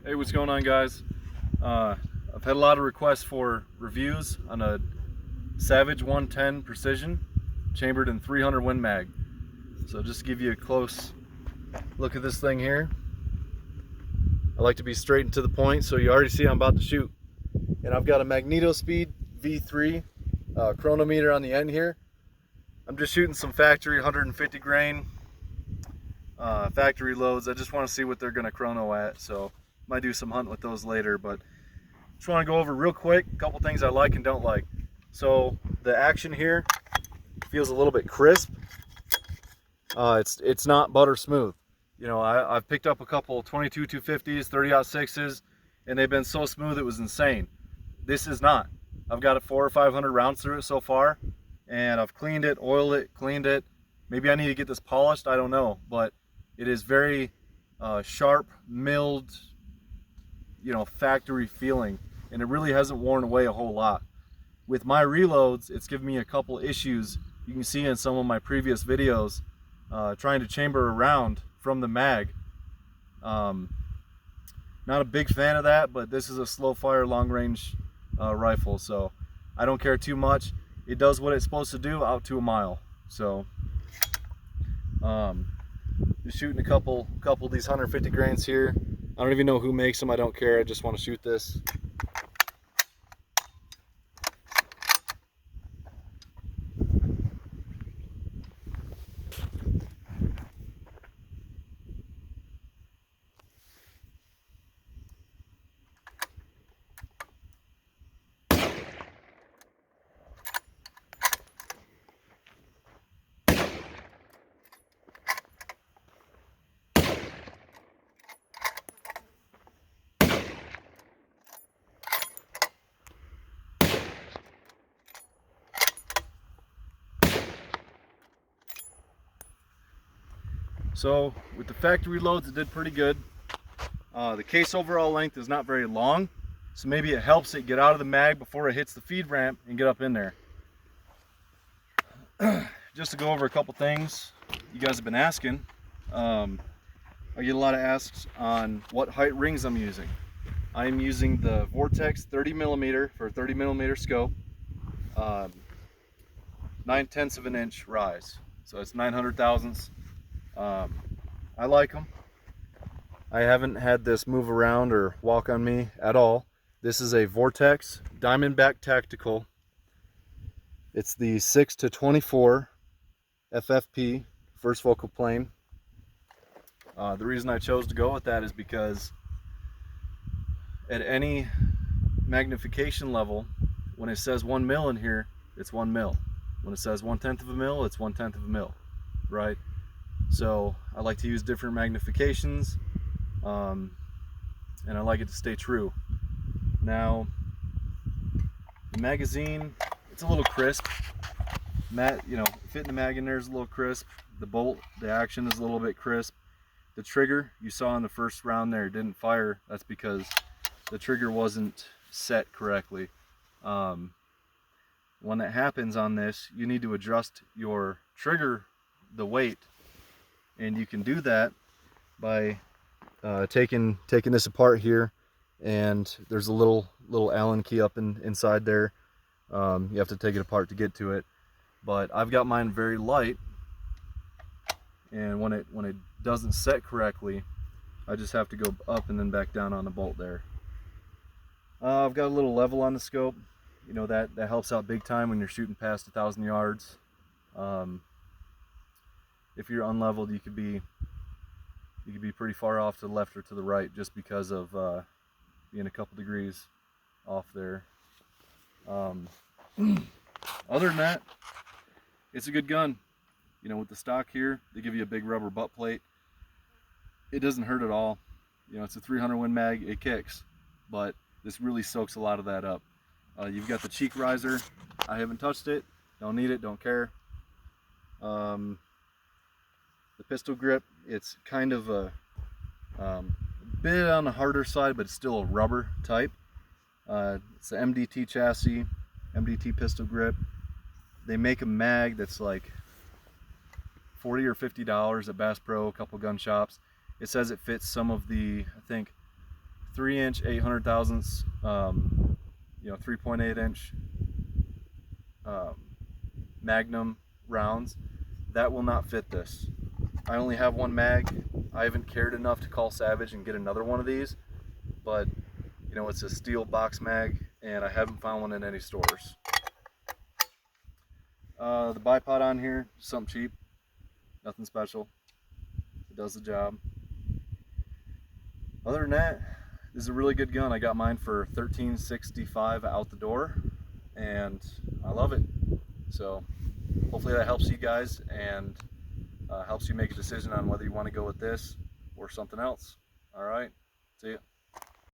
Hey, what's going on, guys? I've had a lot of requests for reviews on a Savage 110 Precision chambered in 300 Win Mag. So just to give you a close look at this thing here, I like to be straight and to the point, so you already see I'm about to shoot. And I've got a MagnetoSpeed V3 chronometer on the end here. I'm just shooting some factory 150 grain factory loads. I just want to see what they're going to chrono at, so might do some hunting with those later, but just want to go over real quick a couple things I like and don't like. So the action here feels a little bit crisp. It's not butter smooth. You know, I've picked up a couple 22 250s, 30-06s, and they've been so smooth it was insane. This is not. I've got 400 or 500 rounds through it so far, and I've cleaned it, oiled it, cleaned it. Maybe I need to get this polished, I don't know, but it is very sharp, milled, you know, factory feeling, and it really hasn't worn away a whole lot. With my reloads, it's given me a couple issues. You can see in some of my previous videos trying to chamber a round from the mag. Not a big fan of that, but this is a slow fire long range rifle, so I don't care too much. It does what it's supposed to do out to a mile. So just shooting a couple of these 150 grains here. I don't even know who makes them. I don't care. I just want to shoot this. So with the factory loads, it did pretty good. The case overall length is not very long, so maybe it helps it get out of the mag before it hits the feed ramp and get up in there. Just to go over a couple things you guys have been asking. I get a lot of asks on what height rings I'm using. I am using the Vortex 30mm for a 30mm scope, 9/10 of an inch rise, so it's 900 thousandths. I like them. I haven't had this move around or walk on me at all. This is a Vortex Diamondback Tactical. It's the 6-24 FFP, first focal plane. The reason I chose to go with that is because at any magnification level, when it says 1 mil in here, it's 1 mil. When it says 1/10 of a mil, it's 1/10 of a mil, right? So I like to use different magnifications, and I like it to stay true. Now, the magazine, it's a little crisp. You know, fitting the mag in there is a little crisp. The bolt, the action is a little bit crisp. The trigger, you saw in the first round there, didn't fire. That's because the trigger wasn't set correctly. When that happens on this, you need to adjust your trigger, the weight, and you can do that by taking this apart here, and there's a little Allen key up inside there. You have to take it apart to get to it, but I've got mine very light, and when it doesn't set correctly, I just have to go up and then back down on the bolt there. I've got a little level on the scope. You know, that helps out big time when you're shooting past 1,000 yards. If you're unleveled, you could be pretty far off to the left or to the right just because of being a couple degrees off there. Other than that, it's a good gun. You know, with the stock here, they give you a big rubber butt plate. It doesn't hurt at all. You know, it's a 300 Win Mag, it kicks, but this really soaks a lot of that up. You've got the cheek riser. I haven't touched it, don't need it, don't care. The pistol grip, it's kind of a bit on the harder side, but it's still a rubber type. It's an MDT chassis, MDT pistol grip. They make a mag that's like $40 or $50 at Bass Pro, a couple gun shops. It says it fits some of the, I think, 3-inch 800 thousandths, 3.8 inch Magnum rounds, that will not fit this. I only have one mag. I haven't cared enough to call Savage and get another one of these, but it's a steel box mag and I haven't found one in any stores. The bipod on here, something cheap, nothing special. It does the job. Other than that, this is a really good gun. I got mine for $13.65 out the door, and I love it. So hopefully that helps you guys and helps you make a decision on whether you want to go with this or something else. All right, see ya.